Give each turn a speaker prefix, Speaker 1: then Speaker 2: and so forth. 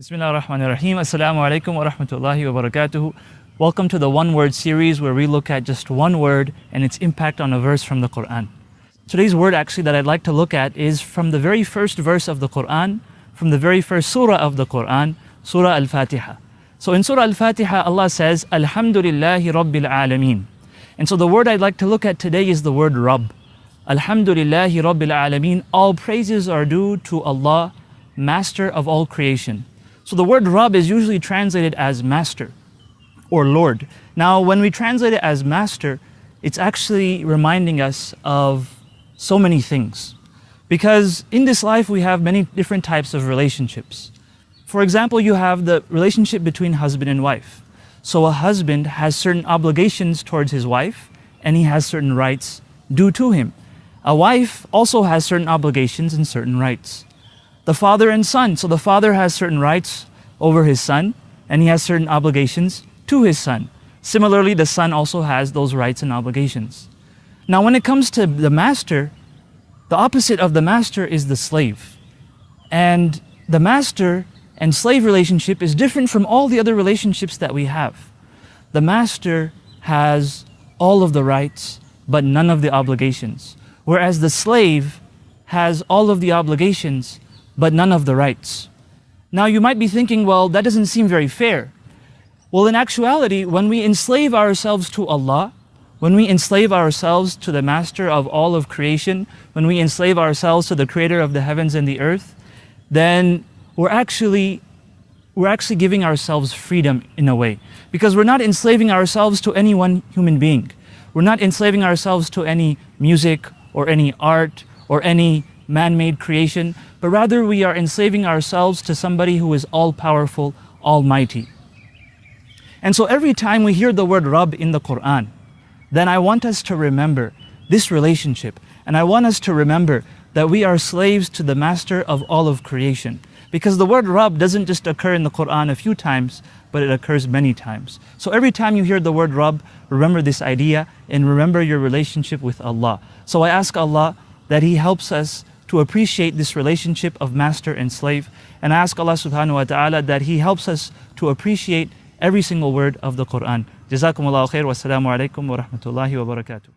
Speaker 1: Bismillah ar-Rahman ar-Rahim. Assalamu alaikum wa rahmatullahi wa barakatuhu. Welcome to the one word series where we look at just one word and its impact on a verse from the Quran. Today's word actually that I'd like to look at is from the very first verse of the Quran, from the very first surah of the Quran, Surah Al-Fatihah. So in Surah Al-Fatihah, Allah says, Al-hamdu lillahi robbil alamin. And so the word I'd like to look at today is the word Rabb. Al-hamdu lillahi robbil alamin. All praises are due to Allah, Master of all creation. So the word Rabb is usually translated as master or Lord. Now when we translate it as master, it's actually reminding us of so many things. Because in this life we have many different types of relationships. For example, you have the relationship between husband and wife. So a husband has certain obligations towards his wife and he has certain rights due to him. A wife also has certain obligations and certain rights. The father and son. So the father has certain rights over his son and he has certain obligations to his son. Similarly, the son also has those rights and obligations. Now when it comes to the master, the opposite of the master is the slave. And the master and slave relationship is different from all the other relationships that we have. The master has all of the rights but none of the obligations. Whereas the slave has all of the obligations but none of the rights. Now you might be thinking, well, that doesn't seem very fair. Well, in actuality, when we enslave ourselves to Allah, when we enslave ourselves to the Master of all of creation, when we enslave ourselves to the Creator of the heavens and the earth, then we're actually giving ourselves freedom in a way. Because we're not enslaving ourselves to any one human being. We're not enslaving ourselves to any music or any art or any man-made creation, but rather we are enslaving ourselves to somebody who is all-powerful, almighty. And so every time we hear the word Rabb in the Quran, then I want us to remember this relationship. And I want us to remember that we are slaves to the Master of all of creation. Because the word Rabb doesn't just occur in the Quran a few times, but it occurs many times. So every time you hear the word Rabb, remember this idea and remember your relationship with Allah. So I ask Allah that He helps us to appreciate this relationship of master and slave. And I ask Allah subhanahu wa ta'ala that He helps us to appreciate every single word of the Quran. Jazakumullahu khair. Wassalamu alaikum wa rahmatullahi wa barakatuh.